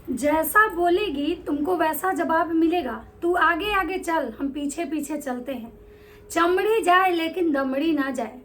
जैसा बोलेगी तुमको वैसा जवाब मिलेगा। तू आगे आगे चल, हम पीछे पीछे चलते हैं। चमड़ी जाए लेकिन दमड़ी ना जाए।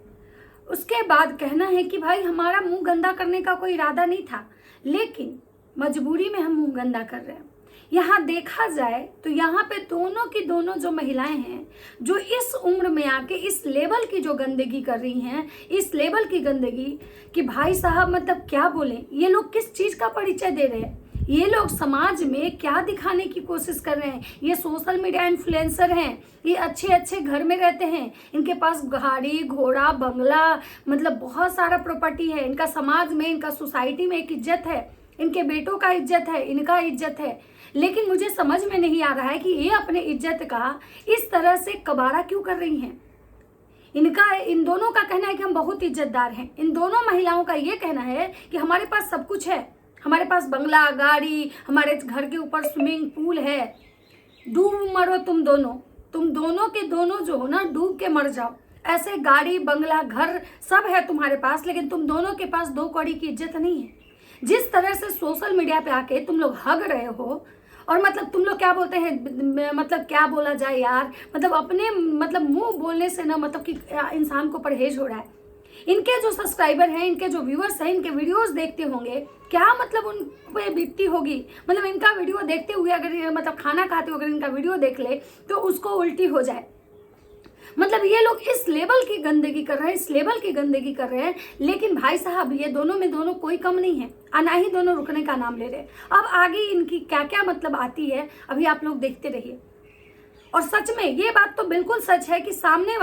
उसके बाद कहना है कि भाई हमारा मुंह गंदा करने का कोई इरादा नहीं था, लेकिन मजबूरी में हम मुंह गंदा कर रहे हैं। यहाँ देखा जाए तो यहाँ पे दोनों की दोनों जो महिलाएं हैं, जो इस उम्र में आके इस लेवल की जो गंदगी कर रही हैं, इस लेवल की गंदगी कि भाई साहब मतलब क्या बोलें। ये लोग किस चीज का परिचय दे रहे हैं, ये लोग समाज में क्या दिखाने की कोशिश कर रहे हैं। ये सोशल मीडिया इन्फ्लुएंसर हैं, ये अच्छे अच्छे घर में रहते हैं, इनके पास गाड़ी घोड़ा बंगला मतलब बहुत सारा प्रॉपर्टी है, इनका समाज में इनका सोसाइटी में एक इज्जत है, इनके बेटों का इज्जत है, इनका इज्जत है। लेकिन मुझे समझ में नहीं आ रहा है कि ये अपने इज्जत का इस तरह से कबाड़ा क्यों कर रही हैं। इन दोनों का कहना है कि हम बहुत इज्जतदार हैं। इन दोनों महिलाओं का ये कहना है कि हमारे पास सब कुछ है, हमारे पास बंगला गाड़ी, हमारे घर के ऊपर स्विमिंग पूल है। डूब मरो तुम दोनों के दोनों जो हो ना, डूब के मर जाओ। ऐसे गाड़ी बंगला घर सब है तुम्हारे पास, लेकिन तुम दोनों के पास दो कौड़ी की इज्जत नहीं है। जिस तरह से सोशल मीडिया पे आके तुम लोग हग रहे हो, और मतलब तुम लोग क्या बोलते हैं, मतलब क्या बोला जाए यार, मतलब अपने मतलब मुंह बोलने से ना मतलब कि इंसान को परहेज हो रहा है। इनके जो सब्सक्राइबर हैं, इनके जो व्यूअर्स हैं, इनके वीडियोस देखते होंगे, क्या मतलब उन पे बीतती होगी। मतलब इनका वीडियो देखते हुए अगर मतलब खाना खाते हुए अगर इनका वीडियो देख ले तो उसको उल्टी हो जाए। मतलब ये लोग इस लेवल की गंदगी कर रहे हैं, इस लेवल की गंदगी कर रहे हैं। लेकिन भाई साहब ये दोनों में दोनों कोई कम नहीं है, ना ही दोनों रुकने का नाम ले रहे। अब आगे इनकी क्या क्या मतलब आती है, अभी आप लोग देखते रहिए। और सच में ये बात तो बिल्कुल सच है कि सामने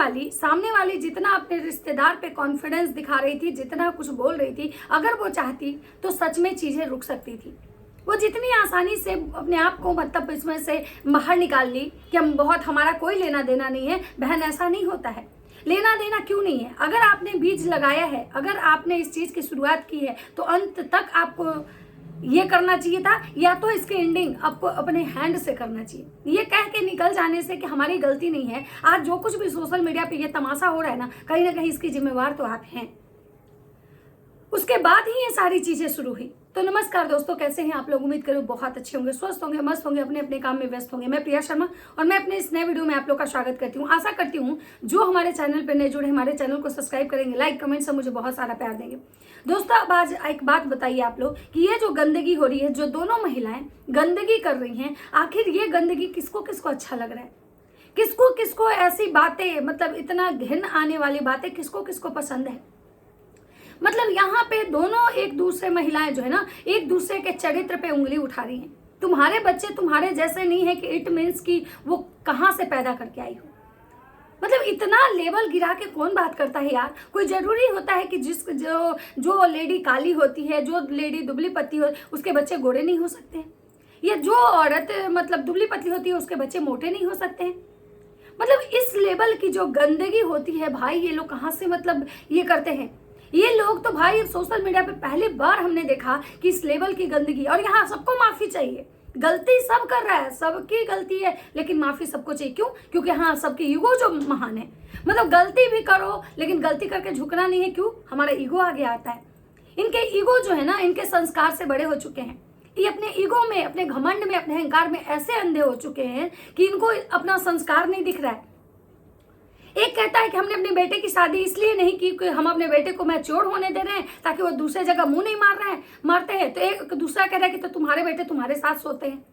वाली जितना अपने रिश्तेदार पे कॉन्फिडेंस दिखा रही थी, जितना कुछ बोल रही थी, अगर वो चाहती तो सच में चीजें रुक सकती थी। वो जितनी आसानी से अपने आप को मतलब इसमें से बाहर निकाल ली कि हमारा कोई लेना देना नहीं है। बहन, ऐसा नहीं होता है। लेना देना क्यों नहीं है? अगर आपने बीज लगाया है, अगर आपने इस चीज की शुरुआत की है, तो अंत तक आपको ये करना चाहिए था, या तो इसके एंडिंग आपको अपने हैंड से करना चाहिए। ये कह के निकल जाने से कि हमारी गलती नहीं है, आज जो कुछ भी सोशल मीडिया पे ये तमाशा हो रहा है ना कहीं इसकी जिम्मेवार तो आप हैं। उसके बाद ही ये सारी चीजें शुरू हुई। तो नमस्कार दोस्तों, कैसे हैं आप लोग? उम्मीद करूँ बहुत अच्छे होंगे, स्वस्थ होंगे, मस्त होंगे, अपने अपने काम में व्यस्त होंगे। मैं प्रिया शर्मा और मैं अपने इस नए वीडियो में आप लोग का स्वागत करती हूँ। आशा करती हूँ जो हमारे चैनल पर नए जुड़े, हमारे चैनल को सब्सक्राइब करेंगे, लाइक कमेंट से मुझे बहुत सारा प्यार देंगे। दोस्तों, अब आज एक बात बताइए आप लोग कि ये जो गंदगी हो रही है, जो दोनों महिलाएं गंदगी कर रही हैं, आखिर ये गंदगी किसको किसको अच्छा लग रहा है? किसको किसको ऐसी बातें, मतलब इतना घिन आने वाली बातें किसको किसको पसंद है? मतलब यहाँ पे दोनों एक दूसरे महिलाएं जो है ना, एक दूसरे के चरित्र पे उंगली उठा रही हैं। तुम्हारे बच्चे तुम्हारे जैसे नहीं है कि इट मीन्स कि वो कहाँ से पैदा करके आई हो। मतलब इतना लेवल गिरा के कौन बात करता है यार? कोई जरूरी होता है कि जो लेडी काली होती है, जो लेडी दुबली पतली हो, उसके बच्चे गोरे नहीं हो सकते हैं? या जो औरत मतलब दुबली पतली होती है उसके बच्चे मोटे नहीं हो सकते हैं? मतलब इस लेवल की जो गंदगी होती है भाई, ये लोग कहाँ से मतलब ये करते हैं? ये लोग तो भाई सोशल मीडिया पे पहली बार हमने देखा कि इस लेवल की गंदगी। और यहाँ सबको माफी चाहिए, गलती सब कर रहा है, सबकी गलती है, लेकिन माफी सबको चाहिए। क्यों? क्योंकि हाँ, सबकी ईगो जो महान है। मतलब गलती भी करो लेकिन गलती करके झुकना नहीं है। क्यों? हमारा ईगो आगे आता है। इनके ईगो जो है ना, इनके संस्कार से बड़े हो चुके हैं। ये अपने ईगो में, अपने घमंड में, अपने अहंकार में ऐसे अंधे हो चुके हैं कि इनको अपना संस्कार नहीं दिख रहा है। एक कहता है कि हमने अपने बेटे की शादी इसलिए नहीं की कि हम अपने बेटे को मैच्योर होने दे रहे हैं ताकि वो दूसरे जगह मुंह नहीं मारते हैं। तो एक दूसरा कह रहा है कि तो तुम्हारे बेटे तुम्हारे साथ सोते हैं,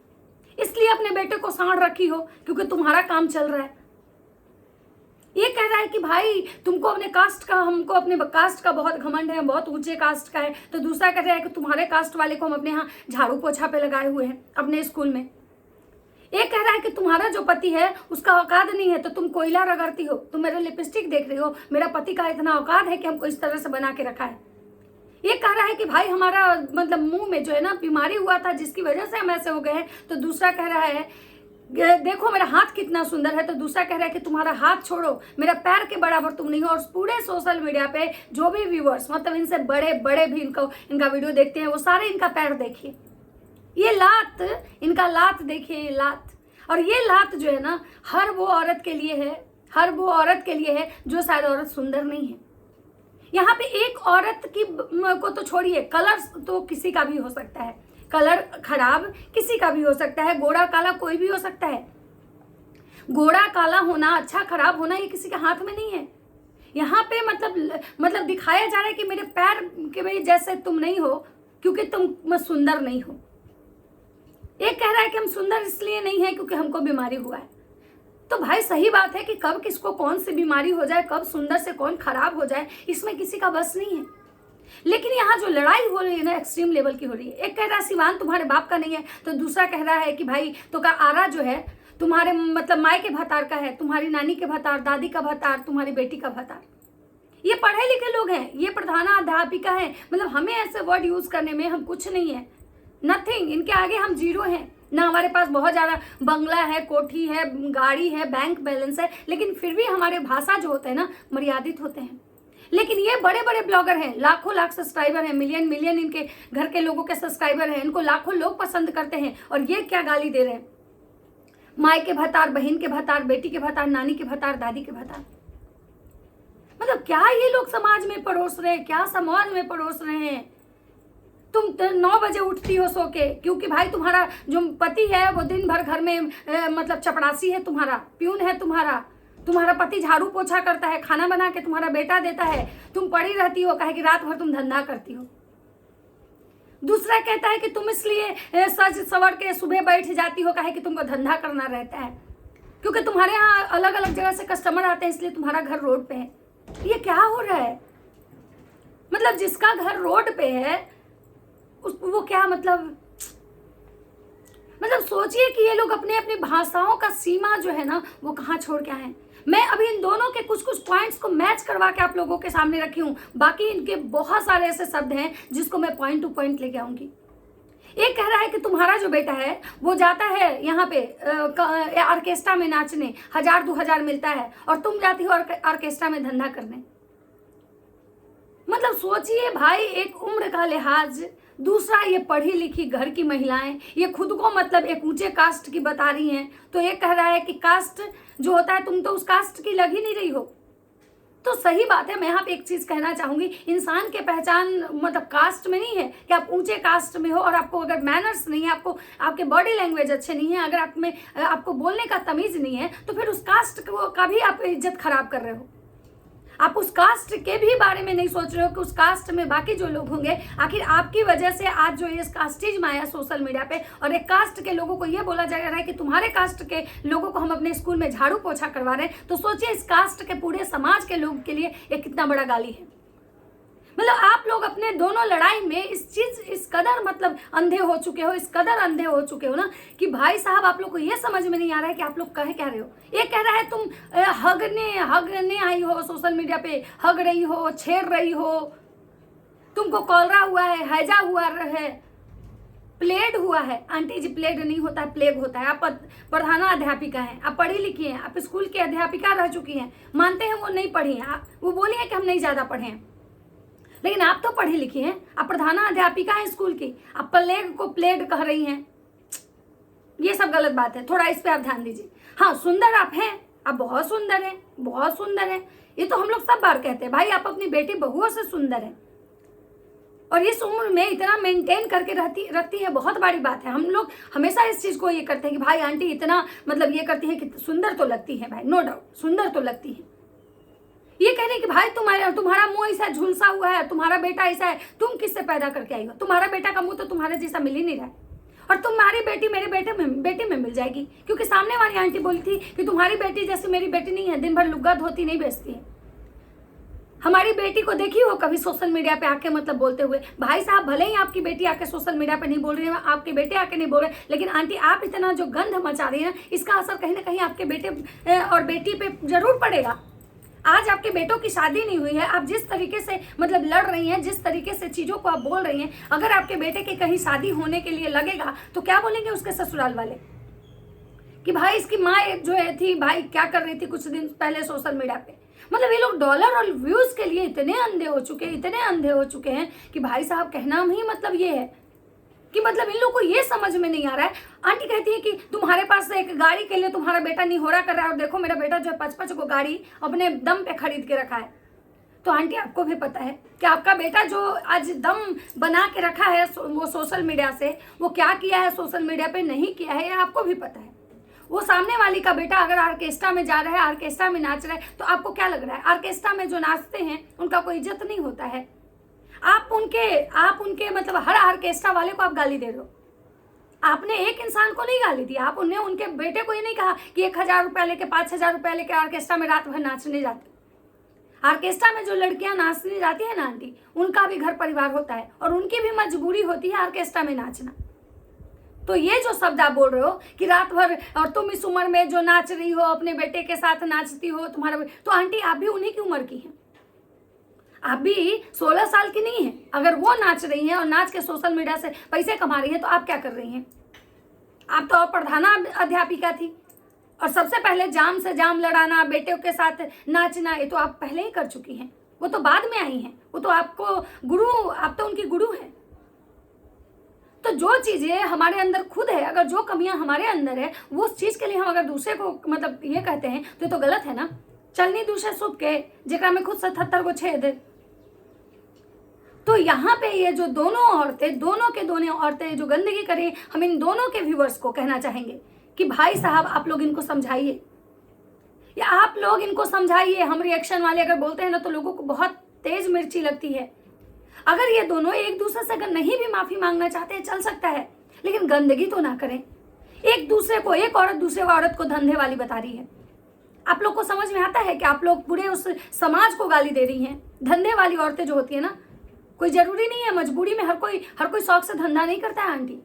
इसलिए अपने बेटे को सांड रखी हो क्योंकि तुम्हारा काम चल रहा है। ये कह रहा है कि भाई तुमको अपने कास्ट का, हमको अपने कास्ट का बहुत घमंड है, बहुत ऊंचे कास्ट का है। तो दूसरा कह रहा है कि तुम्हारे कास्ट वाले को हम अपने यहाँ झाड़ू पोछा पे लगाए हुए हैं अपने स्कूल में। एक कह रहा है कि तुम्हारा जो पति है उसका औकात नहीं है तो तुम कोयला रगड़ती हो, तुम मेरा लिपस्टिक देख रही हो, मेरा पति का इतना औकात है कि हमको इस तरह से बना के रखा है। ये कह रहा है कि भाई हमारा मतलब मुंह में जो है ना बीमारी हुआ था जिसकी वजह से हम ऐसे हो गए हैं। तो दूसरा कह रहा है देखो मेरा हाथ कितना सुंदर है। तो दूसरा कह रहा है कि तुम्हारा हाथ छोड़ो, मेरा पैर के बराबर तुम नहीं हो। और पूरे सोशल मीडिया पे जो भी व्यूअर्स, मतलब इनसे बड़े बड़े भी इनका वीडियो देखते हैं, वो सारे इनका पैर देखिए, ये लात, इनका लात देखिए, ये लात। और ये लात जो है ना हर वो औरत के लिए है जो शायद औरत सुंदर नहीं है। यहाँ पे एक औरत की को तो छोड़िए, कलर तो किसी का भी हो सकता है, कलर खराब किसी का भी हो सकता है, गोरा काला कोई भी हो सकता है। गोरा काला होना, अच्छा खराब होना ये किसी के हाथ में नहीं है। यहाँ पे मतलब दिखाया जा रहा है कि मेरे पैर के भाई जैसे तुम नहीं हो क्योंकि तुम सुंदर नहीं हो। एक कह रहा है कि हम सुंदर इसलिए नहीं है क्योंकि हमको बीमारी हुआ है। तो भाई सही बात है कि कब किसको कौन सी बीमारी हो जाए, कब सुंदर से कौन खराब हो जाए, इसमें किसी का बस नहीं है। लेकिन यहाँ जो लड़ाई हो रही है ना, एक्सट्रीम लेवल की हो रही है। एक कह रहा है सिवान तुम्हारे बाप का नहीं है, तो दूसरा कह रहा है कि भाई तो का आरा जो है तुम्हारे मतलब माए के भतार का है, तुम्हारी नानी के भतार, दादी का भतार, तुम्हारी बेटी का भतार। ये पढ़े लिखे लोग हैं, ये प्रधानाध्यापिका है, मतलब हमें ऐसे वर्ड यूज करने में हम कुछ नहीं है, नथिंग। इनके आगे हम जीरो हैं। ना हमारे पास बहुत ज़्यादा बंगला है, कोठी है, गाड़ी है, बैंक बैलेंस है, लेकिन फिर भी हमारे भाषा जो होते हैं ना मर्यादित होते हैं। लेकिन ये बड़े बड़े ब्लॉगर हैं, लाखों लाख सब्सक्राइबर हैं, मिलियन मिलियन इनके घर के लोगों के सब्सक्राइबर हैं, इनको लाखों लोग पसंद करते हैं, और ये क्या गाली दे रहे हैं, माए के भतार, बहन के भतार, बेटी के भतार, नानी के भतार, दादी के भतार। मतलब क्या ये लोग समाज में परोस रहे हैं, क्या समाज में परोस रहे हैं। तुम 9 बजे उठती हो सो के, क्योंकि भाई तुम्हारा जो पति है वो दिन भर घर में मतलब चपड़ासी है, तुम्हारा प्यून है, तुम्हारा पति झाड़ू पोछा करता है, खाना बना के तुम्हारा बेटा देता है, तुम पड़ी रहती हो कहे कि रात भर तुम धंधा करती हो। दूसरा कहता है कि तुम इसलिए सज सवर के सुबह बैठ जाती हो कहे कि तुमको धंधा करना रहता है, क्योंकि तुम्हारे यहाँ अलग अलग जगह से कस्टमर आते हैं, इसलिए तुम्हारा घर रोड पे है। ये क्या हो रहा है। मतलब जिसका घर रोड पे है वो क्या मतलब सोचिए कि ये लोग अपने अपनी भाषाओं का सीमा जो है ना वो कहाँ छोड़ के आए। मैं अभी इन दोनों के कुछ कुछ पॉइंट्स को मैच करवा के आप लोगों के सामने रखी हूँ, बाकी इनके बहुत सारे ऐसे शब्द हैं जिसको मैं पॉइंट टू पॉइंट लेके आऊंगी। एक कह रहा है कि तुम्हारा जो बेटा है वो जाता है यहाँ पे ऑर्केस्ट्रा में नाचने, 1000-2000 मिलता है, और तुम जाती हो ऑर्केस्ट्रा में धंधा करने। मतलब सोचिए भाई, एक उम्र का लिहाज, दूसरा ये पढ़ी लिखी घर की महिलाएं, ये खुद को मतलब एक ऊंचे कास्ट की बता रही हैं, तो ये कह रहा है कि कास्ट जो होता है तुम तो उस कास्ट की लग ही नहीं रही हो। तो सही बात है। मैं यहाँ पे एक चीज कहना चाहूंगी, इंसान के पहचान मतलब कास्ट में नहीं है कि आप ऊंचे कास्ट में हो और आपको अगर मैनर्स नहीं है, आपको आपके बॉडी लैंग्वेज अच्छे नहीं है, अगर आप में आपको बोलने का तमीज नहीं है, तो फिर उस कास्ट का भी आप इज्जत खराब कर रहे हो। आप उस कास्ट के भी बारे में नहीं सोच रहे हो कि उस कास्ट में बाकी जो लोग होंगे, आखिर आपकी वजह से आज जो ये कास्टिज्म आया सोशल मीडिया पे, और एक कास्ट के लोगों को ये बोला जा रहा है कि तुम्हारे कास्ट के लोगों को हम अपने स्कूल में झाड़ू पोछा करवा रहे हैं, तो सोचिए इस कास्ट के पूरे समाज के लोग के लिए ये कितना बड़ा गाली है। मतलब आप लोग अपने दोनों लड़ाई में इस कदर मतलब अंधे हो चुके हो, इस कदर अंधे हो चुके हो ना कि भाई साहब आप लोग को ये समझ में नहीं आ रहा है कि आप लोग कह क्या रहे हो। ये कह रहा है तुम हगने आई हो, सोशल मीडिया पे हग रही हो, छेड़ रही हो, तुमको कॉलरा हुआ है, हैजा हुआ है, प्लेग हुआ है। आंटी जी प्लेग नहीं होता है, प्लेग होता है। आप प्रधानाध्यापिका हैं, आप पढ़ी लिखी हैं, आप स्कूल की अध्यापिका रह चुकी हैं, मानते हैं वो नहीं पढ़ी हैं, वो बोली है कि हम नहीं ज्यादा पढ़े हैं, लेकिन आप तो पढ़ी लिखी हैं, आप प्रधानाध्यापिका हैं स्कूल की, आप प्लेग को प्लेग कह रही हैं। ये सब गलत बात है, थोड़ा इस पे आप ध्यान दीजिए। हाँ, सुंदर आप हैं, आप बहुत सुंदर हैं, बहुत सुंदर हैं, ये तो हम लोग सब बार कहते हैं भाई, आप अपनी बेटी बहुओं से सुंदर हैं, और इस उम्र में इतना मेंटेन करके रखती है, बहुत बड़ी बात है। हम लोग हमेशा इस चीज को ये करते हैं कि भाई आंटी इतना मतलब ये करती है कि सुंदर तो लगती है, भाई नो डाउट सुंदर तो लगती है। ये कह रहे कि भाई तुम्हारा मुंह ऐसा झुलसा हुआ है, तुम्हारा बेटा ऐसा है, तुम किससे पैदा करके आई हो? तुम्हारा बेटा का मुंह तो तुम्हारे जैसा मिल ही नहीं रहा है, और तुम्हारी बेटी मेरे बेटे में मिल जाएगी, क्योंकि सामने वाली आंटी बोली थी कि तुम्हारी बेटी जैसे मेरी बेटी नहीं है, दिन भर लुग्गा धोती नहीं बेचती है। हमारी बेटी को देखी हो कभी सोशल मीडिया पे आके मतलब बोलते हुए? भाई साहब भले ही आपकी बेटी आके सोशल मीडिया पे नहीं बोल रही है, आपके बेटे आके नहीं बोल रहे, लेकिन आंटी आप इतना जो गंध मचा रही है, इसका असर कहीं ना कहीं आपके बेटे और बेटी पे जरूर पड़ेगा। आज आपके बेटों की शादी नहीं हुई है, आप जिस तरीके से मतलब लड़ रही हैं, जिस तरीके से चीजों को आप बोल रही हैं, अगर आपके बेटे की कहीं शादी होने के लिए लगेगा तो क्या बोलेंगे उसके ससुराल वाले कि भाई इसकी माँ जो है थी भाई क्या कर रही थी कुछ दिन पहले सोशल मीडिया पे। मतलब ये लोग डॉलर और व्यूज के लिए इतने अंधे हो चुके हैं कि भाई साहब कहना ही मतलब ये है कि मतलब इन लोगों को ये समझ में नहीं आ रहा है। आंटी कहती है कि तुम्हारे पास एक गाड़ी के लिए तुम्हारा बेटा नहीं हो रहा कर रहा है, और देखो मेरा बेटा जो है 5-5 को गाड़ी अपने दम पे खरीद के रखा है। तो आंटी आपको भी पता है कि आपका बेटा जो आज दम बना के रखा है वो सोशल मीडिया से, वो क्या किया है सोशल मीडिया पे नहीं किया है, ये आपको भी पता है। वो सामने वाली का बेटा अगर ऑर्केस्ट्रा में जा रहा है, ऑर्केस्ट्रा में नाच रहा है, तो आपको क्या लग रहा है ऑर्केस्ट्रा में जो नाचते हैं उनका कोई इज्जत नहीं होता है? आप उनके मतलब हर ऑर्केस्ट्रा वाले को आप गाली दे रहे हो। आपने एक इंसान को नहीं गाली दी, आप उन्हें उनके बेटे को ये नहीं कहा कि 1,000 रुपया लेके 5,000 रुपया लेके ऑर्केस्ट्रा में रात भर नाचने जाते। ऑर्केस्ट्रा में जो लड़कियां नाचने जाती है ना आंटी, उनका भी घर परिवार होता है और उनकी भी मजबूरी होती है ऑर्केस्ट्रा में नाचना। तो ये जो शब्द आप बोल रहे हो कि रात भर और तुम इस उम्र में जो नाच रही हो, अपने बेटे के साथ नाचती हो, तो आंटी आप भी उन्हीं की उम्र की हैं। आप भी 16 साल की नहीं है। अगर वो नाच रही हैं और नाच के सोशल मीडिया से पैसे कमा रही हैं, तो आप क्या कर रही हैं? आप तो प्रधान अध्यापिका थी और सबसे पहले जाम से जाम लड़ाना, बेटे के साथ नाचना, ये तो आप पहले ही कर चुकी हैं। वो तो बाद में आई हैं। वो तो आप तो उनकी गुरु हैं। तो जो चीजें हमारे अंदर खुद है, अगर जो कमियां हमारे अंदर है, वो उस चीज के लिए हम अगर दूसरे को मतलब ये कहते हैं तो ये तो गलत है ना। चलनी दूसरे सुख के जेकरा में खुद 77 को छेद। तो यहाँ पे ये जो दोनों औरतें जो गंदगी करें, हम इन दोनों के व्यूअर्स को कहना चाहेंगे कि भाई साहब आप लोग इनको समझाइए, या आप लोग इनको समझाइए। हम रिएक्शन वाले अगर बोलते हैं ना तो लोगों को बहुत तेज मिर्ची लगती है। अगर ये दोनों एक दूसरे से अगर नहीं भी माफी मांगना चाहते हैं, चल सकता है, लेकिन गंदगी तो ना करें। एक औरत दूसरे औरत को धंधे वाली बता रही है। आप लोग को समझ में आता है कि आप लोग पूरे उस समाज को गाली दे रही हैं। धंधे वाली औरतें जो होती है ना, कोई जरूरी नहीं है, मजबूरी में हर कोई शौक से धंधा नहीं करता है आंटी।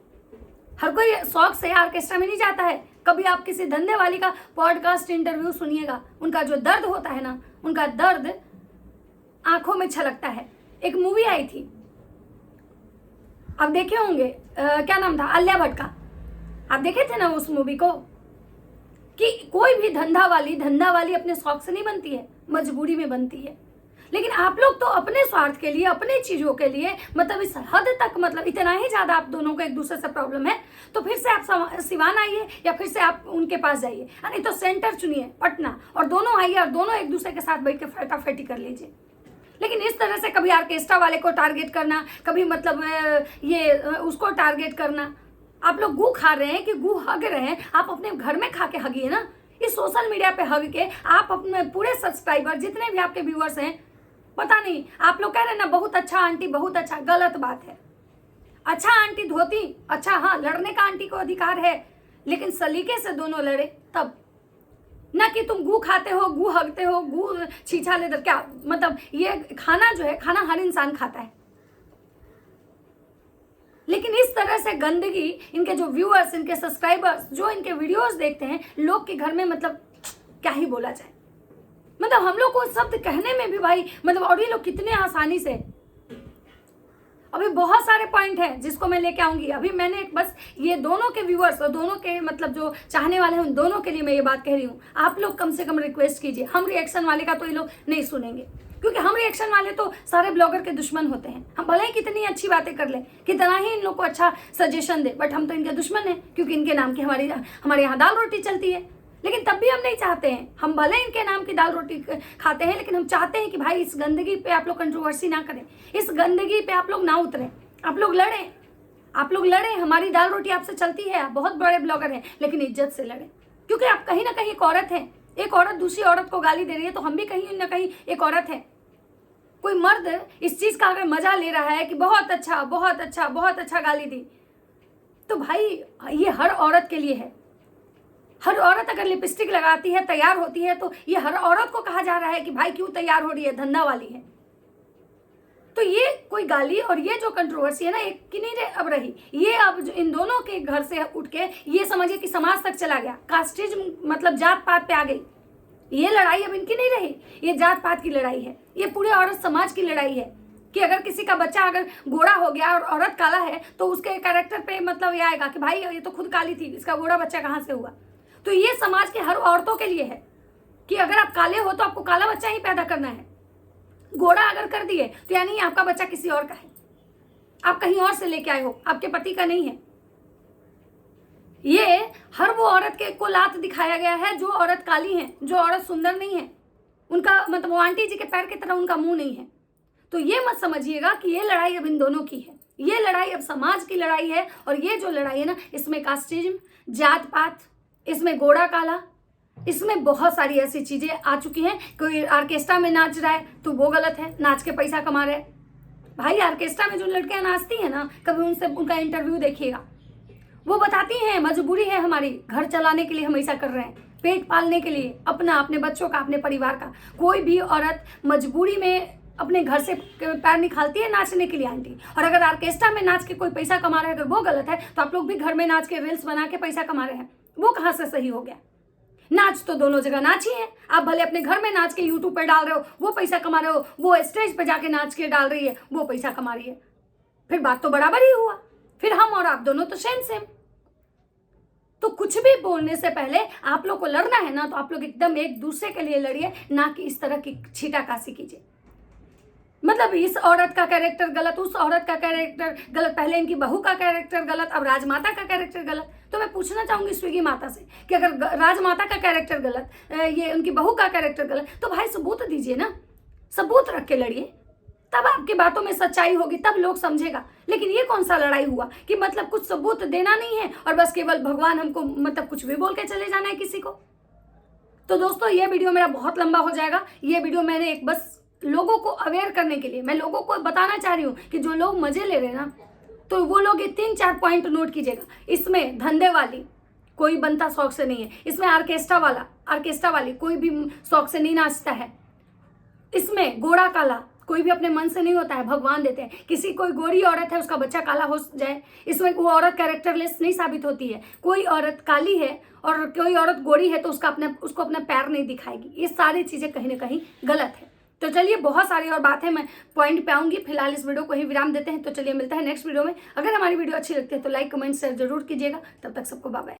हर कोई शौक से ऑर्केस्ट्रा में नहीं जाता है। कभी आप किसी धंधे वाली का पॉडकास्ट इंटरव्यू सुनिएगा, उनका जो दर्द होता है ना, उनका दर्द आंखों में छलकता है। एक मूवी आई थी, आप देखे होंगे, क्या नाम था, आलिया भट्ट का। आप देखे थे ना उस मूवी को, कि कोई भी धंधा वाली अपने शौक से नहीं बनती है, मजबूरी में बनती है। लेकिन आप लोग तो अपने स्वार्थ के लिए, अपने चीजों के लिए, मतलब इस हद तक, मतलब इतना ही ज्यादा आप दोनों को एक दूसरे से प्रॉब्लम है, तो फिर से आप सिवान आइए या फिर से आप उनके पास जाइए, नहीं तो सेंटर चुनिए पटना, और दोनों आइए और दोनों एक दूसरे के साथ बैठ के फटाफटी कर लीजिए। लेकिन इस तरह से कभी ऑर्केस्ट्रा वाले को टारगेट करना, कभी मतलब ये उसको टारगेट करना। आप लोग गू खा रहे हैं कि गू हग रहे हैं, आप अपने घर में खा के हगिए ना। इस सोशल मीडिया पे हग के आप अपने पूरे सब्सक्राइबर, जितने भी आपके व्यूअर्स हैं, पता नहीं, आप लोग कह रहे हैं ना बहुत अच्छा आंटी, बहुत अच्छा, गलत बात है। अच्छा आंटी धोती, अच्छा, हाँ, लड़ने का आंटी को अधिकार है, लेकिन सलीके से दोनों लड़े तब, ना कि तुम गू खाते हो, गू हगते हो, गू छीछा लेकर। क्या मतलब, ये खाना जो है, खाना हर इंसान खाता है, लेकिन इस तरह से गंदगी, इनके जो व्यूअर्स, इनके सब्सक्राइबर्स जो इनके वीडियोस देखते हैं, लोग के घर में, मतलब क्या ही बोला जाए। मतलब हम लोग को शब्द कहने में भी भाई, मतलब, और ये लोग कितने आसानी से। अभी बहुत सारे पॉइंट हैं जिसको मैं लेके आऊंगी। अभी मैंने बस ये दोनों के व्यूअर्स और दोनों के मतलब जो चाहने वाले हैं, उन दोनों के लिए मैं ये बात कह रही हूँ। आप लोग कम से कम रिक्वेस्ट कीजिए। हम रिएक्शन वाले का तो ये लोग नहीं सुनेंगे, क्योंकि हम रिएक्शन वाले तो सारे ब्लॉगर के दुश्मन होते हैं। हम भले ही कितनी अच्छी बातें कर ले, कितना ही इन लोग को अच्छा सजेशन दे, बट हम तो इनके दुश्मन हैं, क्योंकि इनके नाम की हमारे यहाँ दाल रोटी चलती है। लेकिन तब भी हम नहीं चाहते हैं, हम भले इनके नाम की दाल रोटी खाते हैं, लेकिन हम चाहते हैं कि भाई इस गंदगी पे आप लोग कंट्रोवर्सी ना करें, इस गंदगी पे आप लोग ना उतरें, आप लोग लड़ें। हमारी दाल रोटी आपसे चलती है, आप बहुत बड़े ब्लॉगर हैं, लेकिन इज्जत से लड़ें, क्योंकि आप कहीं ना कहीं एक औरत हैं। एक औरत दूसरी औरत को गाली दे रही है, तो हम भी कहीं ना कहीं एक औरत है। कोई मर्द इस चीज का अगर मजा ले रहा है कि बहुत अच्छा, बहुत अच्छा, बहुत अच्छा गाली दी, तो भाई ये हर औरत के लिए है। हर औरत अगर लिपस्टिक लगाती है, तैयार होती है, तो ये हर औरत को कहा जा रहा है कि भाई क्यों तैयार हो रही है, धंधा वाली है। तो ये कोई गाली और ये जो कंट्रोवर्सी है ना, एक की नहीं अब रही, ये अब इन दोनों के घर से उठ के ये समझिए कि समाज तक चला गया, कास्टिज मतलब जात पात पे आ गई। ये लड़ाई अब इनकी नहीं रही, ये जात पात की लड़ाई है, ये पूरे औरत समाज की लड़ाई है। कि अगर किसी का बच्चा अगर गोरा हो गया और औरत काला है, तो उसके कैरेक्टर पे मतलब ये आएगा कि भाई ये तो खुद काली थी, इसका गोरा बच्चा कहाँ से हुआ। तो ये समाज के हर औरतों के लिए है कि अगर आप काले हो तो आपको काला बच्चा ही पैदा करना है। गोरा अगर कर दिए तो यानी आपका बच्चा किसी और का है, आप कहीं और से लेके आए हो, आपके पति का नहीं है। ये हर वो औरत के को लात दिखाया गया है जो औरत काली है, जो औरत सुंदर नहीं है। उनका मतलब वो आंटी जी के पैर की तरह उनका मुंह नहीं है। तो ये मत समझिएगा कि ये लड़ाई अब इन दोनों की है, ये लड़ाई अब समाज की लड़ाई है। और ये जो लड़ाई है ना, इसमें कास्टिज्म, जात पात, इसमें गोरा काला, इसमें बहुत सारी ऐसी चीजें आ चुकी हैं। कोई ऑर्केस्ट्रा में नाच रहा है तो वो गलत है, नाच के पैसा कमा रहे हैं। भाई ऑर्केस्ट्रा में जो लड़कियां नाचती हैं ना, कभी उनसे उनका इंटरव्यू देखिएगा, वो बताती हैं मजबूरी है हमारी, घर चलाने के लिए हम ऐसा कर रहे हैं, पेट पालने के लिए, अपना, अपने बच्चों का, अपने परिवार का। कोई भी औरत मजबूरी में अपने घर से पैर निकालती है नाचने के लिए आंटी। और अगर ऑर्केस्ट्रा में नाच के कोई पैसा कमा रहा है, अगर वो गलत है, तो आप लोग भी घर में नाच के रील्स बना के पैसा कमा रहे हैं, वो कहाँ से सही हो गया? नाच तो दोनों जगह नाच ही है। आप भले अपने घर में नाच के यूट्यूब पे डाल रहे हो, वो पैसा कमा रहे हो, वो स्टेज पे जाके नाच के डाल रही है, वो पैसा कमा रही है, फिर बात तो बराबर ही हुआ। फिर हम और आप दोनों तो सेम सेम। तो कुछ भी बोलने से पहले आप लोग को लड़ना है ना, तो आप लोग एकदम एक दूसरे के लिए लड़िए, ना कि इस तरह की छीटाकाशी कीजिए। मतलब इस औरत का कैरेक्टर गलत, उस औरत का कैरेक्टर गलत, पहले इनकी बहू का कैरेक्टर गलत, अब राजमाता का कैरेक्टर गलत। तो मैं पूछना चाहूंगी स्विगी माता से कि अगर राजमाता का कैरेक्टर गलत, ये उनकी बहू का कैरेक्टर गलत, तो भाई सबूत दीजिए ना, सबूत रख के लड़िए, तब आपकी बातों में सच्चाई होगी, तब लोग समझेगा। लेकिन ये कौन सा लड़ाई हुआ कि मतलब कुछ सबूत देना नहीं है और बस केवल भगवान हमको मतलब कुछ भी बोल के चले जाना है किसी को। तो दोस्तों ये वीडियो मेरा बहुत लंबा हो जाएगा। ये वीडियो मैंने एक बस लोगों को अवेयर करने के लिए, मैं लोगों को बताना चाह रही हूँ कि जो लोग मजे ले रहे हैं ना, तो वो लोग ये 3-4 पॉइंट नोट कीजिएगा। इसमें धंधे वाली कोई बनता शौक से नहीं है, इसमें ऑर्केस्ट्रा वाली कोई भी शौक से नहीं नाचता है, इसमें गोरा काला कोई भी अपने मन से नहीं होता है, भगवान देते हैं। किसी कोई गोरी औरत है, उसका बच्चा काला हो जाए, इसमें वो औरत कैरेक्टरलेस नहीं साबित होती है। कोई औरत काली है और कोई औरत गोरी है तो उसको अपना पैर नहीं दिखाएगी। ये सारी चीजें कहीं ना कहीं गलत है। तो चलिए, बहुत सारी और बातें मैं पॉइंट पे आऊंगी, फिलहाल इस वीडियो को ही विराम देते हैं। तो चलिए मिलता है नेक्स्ट वीडियो में। अगर हमारी वीडियो अच्छी लगती है तो लाइक कमेंट शेयर जरूर कीजिएगा। तब तक सबको बाय बाय।